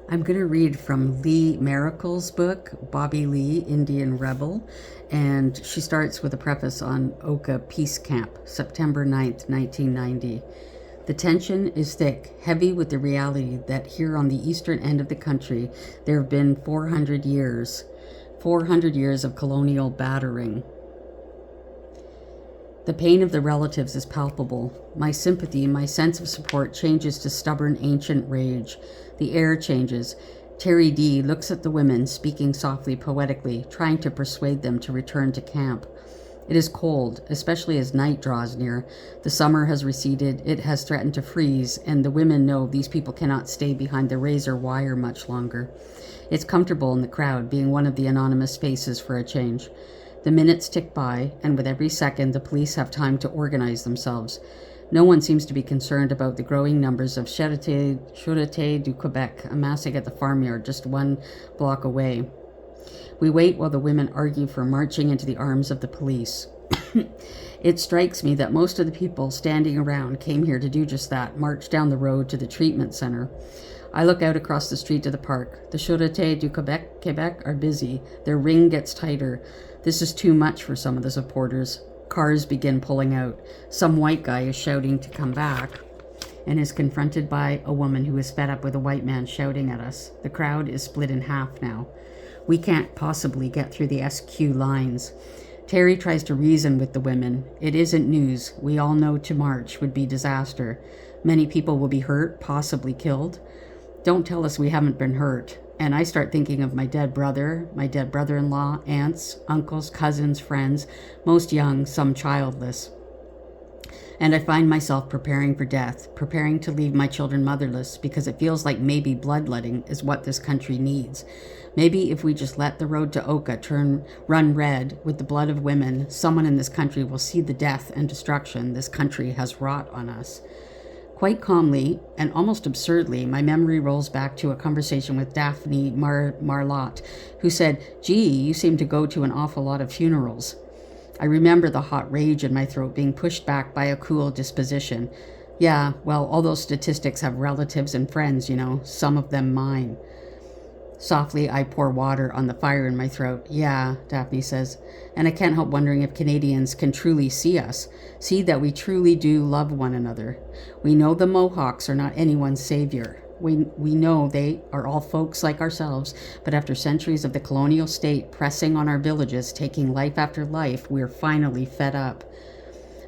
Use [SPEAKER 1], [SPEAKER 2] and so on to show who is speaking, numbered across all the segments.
[SPEAKER 1] I'm going to read from Lee Maracle's book, Bobby Lee, Indian Rebel, and she starts with a preface on Oka Peace Camp, September 9th, 1990. The tension is thick, heavy with the reality that here on the eastern end of the country there have been 400 years of colonial battering. The pain of the relatives is palpable. My sympathy, my sense of support changes to stubborn ancient rage. The air changes. Terry D. looks at the women, speaking softly, poetically, trying to persuade them to return to camp. It is cold, especially as night draws near. The summer has receded, it has threatened to freeze, and the women know these people cannot stay behind the razor wire much longer. It's comfortable in the crowd, being one of the anonymous faces for a change. The minutes tick by, and with every second the police have time to organize themselves. No one seems to be concerned about the growing numbers of Sûreté du Quebec amassing at the farmyard just 1 block away. We wait while the women argue for marching into the arms of the police. It strikes me that most of the people standing around came here to do just that, march down the road to the treatment center. I look out across the street to the park. The Sûreté du Quebec are busy. Their ring gets tighter. This is too much for some of the supporters. Cars begin pulling out. Some white guy is shouting to come back and is confronted by a woman who is fed up with a white man shouting at us. The crowd is split in half now. We can't possibly get through the SQ lines. Terry tries to reason with the women. It isn't news. We all know to march would be disaster. Many people will be hurt, possibly killed. Don't tell us we haven't been hurt. And I start thinking of my dead brother, my dead brother-in-law, aunts, uncles, cousins, friends, most young, some childless. And I find myself preparing for death, preparing to leave my children motherless, because it feels like maybe bloodletting is what this country needs. Maybe if we just let the road to Oka run red with the blood of women, someone in this country will see the death and destruction this country has wrought on us. Quite calmly and almost absurdly, my memory rolls back to a conversation with Daphne Marlotte, who said, "Gee, you seem to go to an awful lot of funerals." I remember the hot rage in my throat being pushed back by a cool disposition. Yeah, well, all those statistics have relatives and friends, some of them mine. Softly, I pour water on the fire in my throat. Yeah, Daphne says, and I can't help wondering if Canadians can truly see us, see that we truly do love one another. We know the Mohawks are not anyone's savior. We know they are all folks like ourselves, but after centuries of the colonial state pressing on our villages, taking life after life, we're finally fed up.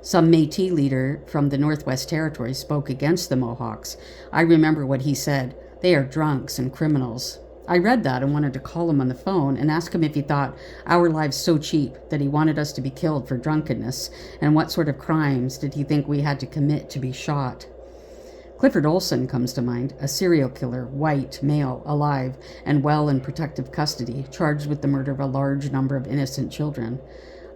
[SPEAKER 1] Some Métis leader from the Northwest Territories spoke against the Mohawks. I remember what he said. They are drunks and criminals. I read that and wanted to call him on the phone and ask him if he thought our lives so cheap that he wanted us to be killed for drunkenness, and what sort of crimes did he think we had to commit to be shot. Clifford Olson comes to mind, a serial killer, white, male, alive, and well in protective custody, charged with the murder of a large number of innocent children.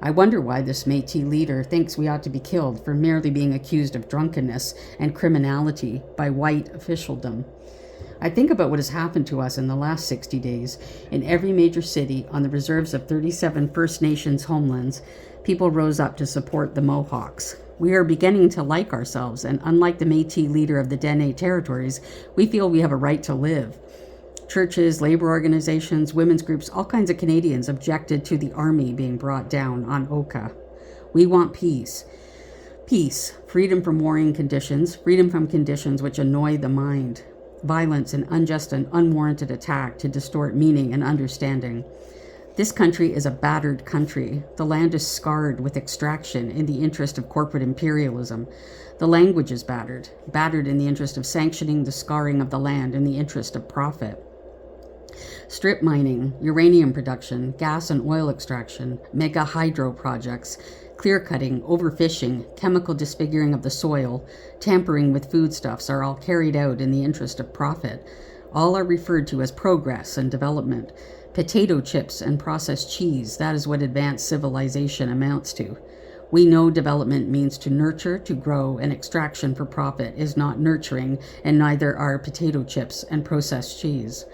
[SPEAKER 1] I wonder why this Métis leader thinks we ought to be killed for merely being accused of drunkenness and criminality by white officialdom. I think about what has happened to us in the last 60 days. In every major city, on the reserves of 37 First Nations homelands, people rose up to support the Mohawks. We are beginning to like ourselves, and unlike the Métis leader of the Dene territories, we feel we have a right to live. Churches, labor organizations, women's groups, all kinds of Canadians objected to the army being brought down on Oka. We want peace. Peace, freedom from warring conditions, freedom from conditions which annoy the mind. Violence and unjust and unwarranted attack to distort meaning and understanding. This country is a battered country. The land is scarred with extraction in the interest of corporate imperialism. The language is battered in the interest of sanctioning the scarring of the land in the interest of profit. Strip mining, uranium production, gas and oil extraction, mega hydro projects, clear-cutting, overfishing, chemical disfiguring of the soil, tampering with foodstuffs are all carried out in the interest of profit. All are referred to as progress and development. Potato chips and processed cheese, that is what advanced civilization amounts to. We know development means to nurture, to grow, and extraction for profit is not nurturing, and neither are potato chips and processed cheese.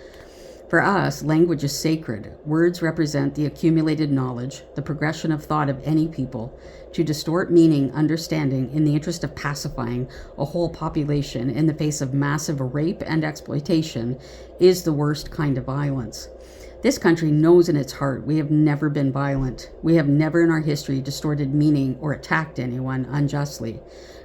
[SPEAKER 1] For us, language is sacred. Words represent the accumulated knowledge, the progression of thought of any people. To distort meaning, understanding, in the interest of pacifying a whole population in the face of massive rape and exploitation is the worst kind of violence. This country knows in its heart we have never been violent. We have never in our history distorted meaning or attacked anyone unjustly.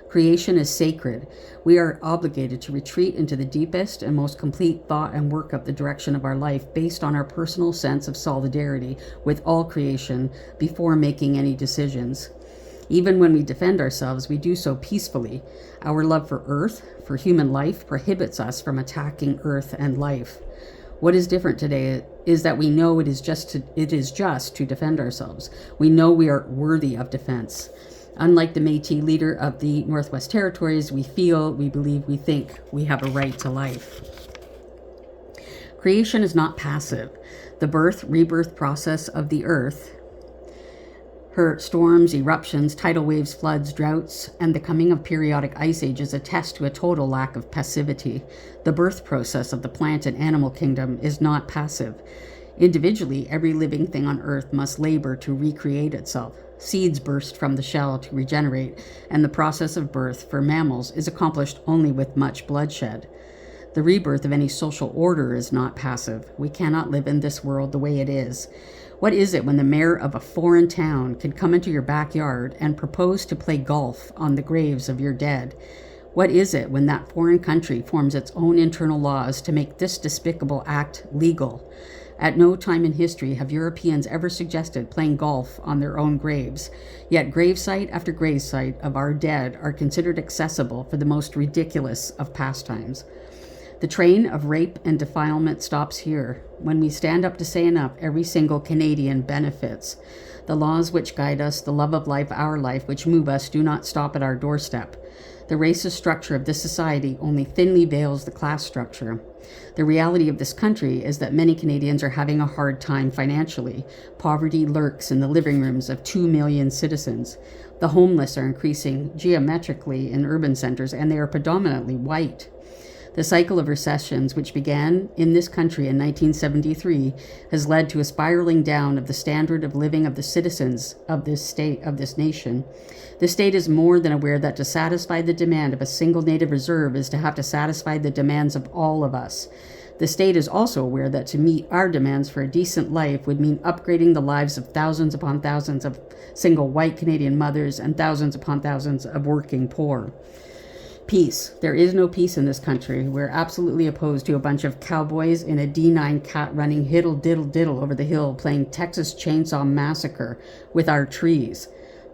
[SPEAKER 1] Creation is sacred. We are obligated to retreat into the deepest and most complete thought and work up the direction of our life based on our personal sense of solidarity with all creation before making any decisions. Even when we defend ourselves, we do so peacefully. Our love for Earth, for human life, prohibits us from attacking Earth and life. What is different today is that we know it is just to defend ourselves. We know we are worthy of defense. Unlike the Métis leader of the Northwest Territories, we feel, we believe, we think we have a right to life. Creation is not passive. The birth-rebirth process of the Earth, her storms, eruptions, tidal waves, floods, droughts, and the coming of periodic ice ages attest to a total lack of passivity. The birth process of the plant and animal kingdom is not passive. Individually, every living thing on Earth must labor to recreate itself. Seeds burst from the shell to regenerate, and the process of birth for mammals is accomplished only with much bloodshed. The rebirth of any social order is not passive. We cannot live in this world the way it is. What is it when the mayor of a foreign town can come into your backyard and propose to play golf on the graves of your dead? What is it when that foreign country forms its own internal laws to make this despicable act legal? At no time in history have Europeans ever suggested playing golf on their own graves, yet gravesite after gravesite of our dead are considered accessible for the most ridiculous of pastimes. The train of rape and defilement stops here. When we stand up to say enough, every single Canadian benefits. The laws which guide us, the love of life, our life, which move us, do not stop at our doorstep. The racist structure of this society only thinly veils the class structure. The reality of this country is that many Canadians are having a hard time financially. Poverty lurks in the living rooms of 2 million citizens. The homeless are increasing geometrically in urban centers, and they are predominantly white. The cycle of recessions, which began in this country in 1973, has led to a spiraling down of the standard of living of the citizens of this state, of this nation. The state is more than aware that to satisfy the demand of a single native reserve is to have to satisfy the demands of all of us. The state is also aware that to meet our demands for a decent life would mean upgrading the lives of thousands upon thousands of single white Canadian mothers and thousands upon thousands of working poor. Peace. There is no peace in this country. We're absolutely opposed to a bunch of cowboys in a D9 cat running hiddle diddle diddle over the hill playing Texas Chainsaw Massacre with our trees.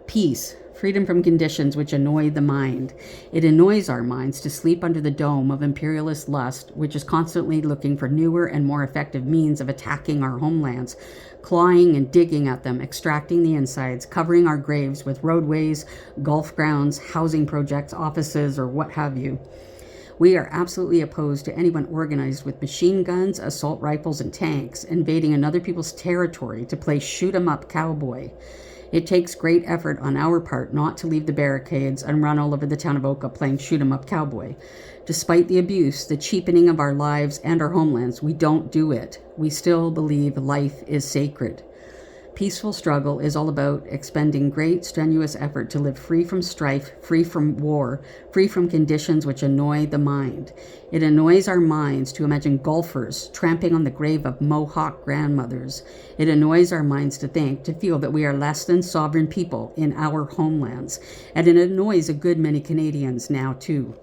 [SPEAKER 1] Peace. Freedom from conditions which annoy the mind. It annoys our minds to sleep under the dome of imperialist lust, which is constantly looking for newer and more effective means of attacking our homelands, clawing and digging at them, extracting the insides, covering our graves with roadways, golf grounds, housing projects, offices, or what have you. We are absolutely opposed to anyone organized with machine guns, assault rifles, and tanks invading another people's territory to play shoot-'em-up cowboy. It takes great effort on our part not to leave the barricades and run all over the town of Oka playing shoot-'em-up cowboy. Despite the abuse, the cheapening of our lives and our homelands, we don't do it. We still believe life is sacred. Peaceful struggle is all about expending great strenuous effort to live free from strife, free from war, free from conditions which annoy the mind. It annoys our minds to imagine golfers tramping on the grave of Mohawk grandmothers. It annoys our minds to feel that we are less than sovereign people in our homelands. And it annoys a good many Canadians now too.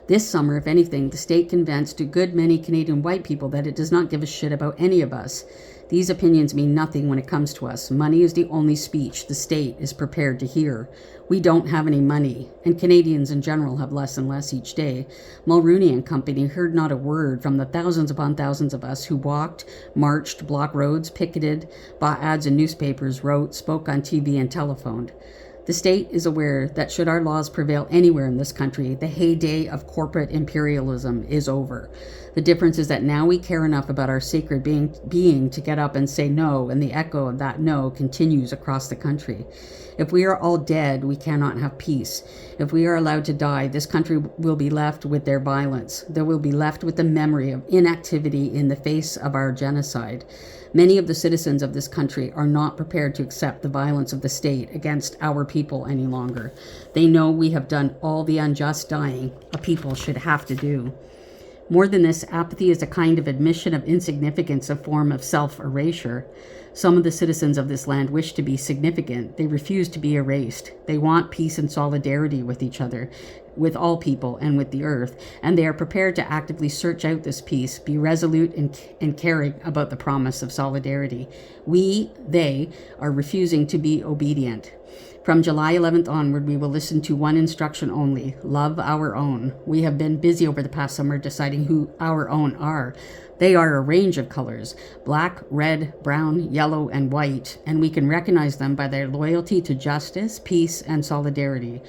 [SPEAKER 1] This summer, if anything, the state convinced a good many Canadian white people that it does not give a shit about any of us. These opinions mean nothing when it comes to us. Money is the only speech the state is prepared to hear. We don't have any money, and Canadians in general have less and less each day. Mulrooney and company heard not a word from the thousands upon thousands of us who walked, marched, blocked roads, picketed, bought ads in newspapers, wrote, spoke on TV, and telephoned. The state is aware that should our laws prevail anywhere in this country, the heyday of corporate imperialism is over. The difference is that now we care enough about our sacred being to get up and say no, and the echo of that no continues across the country. If we are all dead, we cannot have peace. If we are allowed to die, this country will be left with their violence. There will be left with the memory of inactivity in the face of our genocide. Many of the citizens of this country are not prepared to accept the violence of the state against our people any longer. They know we have done all the unjust dying a people should have to do. More than this, apathy is a kind of admission of insignificance, a form of self-erasure. Some of the citizens of this land wish to be significant. They refuse to be erased. They want peace and solidarity with each other, with all people, and with the earth, and they are prepared to actively search out this peace, be resolute in caring about the promise of solidarity. They are refusing to be obedient. From July 11th onward, we will listen to one instruction only: love our own. We have been busy over the past summer deciding who our own are. They are a range of colors: black, red, brown, yellow, and white, and we can recognize them by their loyalty to justice, peace, and solidarity.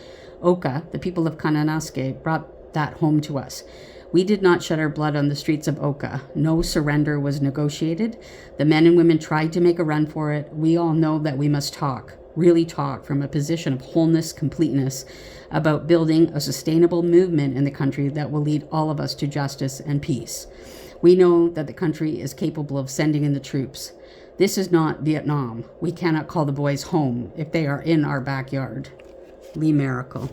[SPEAKER 1] Oka, the people of Kananaske, brought that home to us. We did not shed our blood on the streets of Oka. No surrender was negotiated. The men and women tried to make a run for it. We all know that we must talk, really talk from a position of wholeness, completeness, about building a sustainable movement in the country that will lead all of us to justice and peace. We know that the country is capable of sending in the troops. This is not Vietnam. We cannot call the boys home if they are in our backyard. Maracle.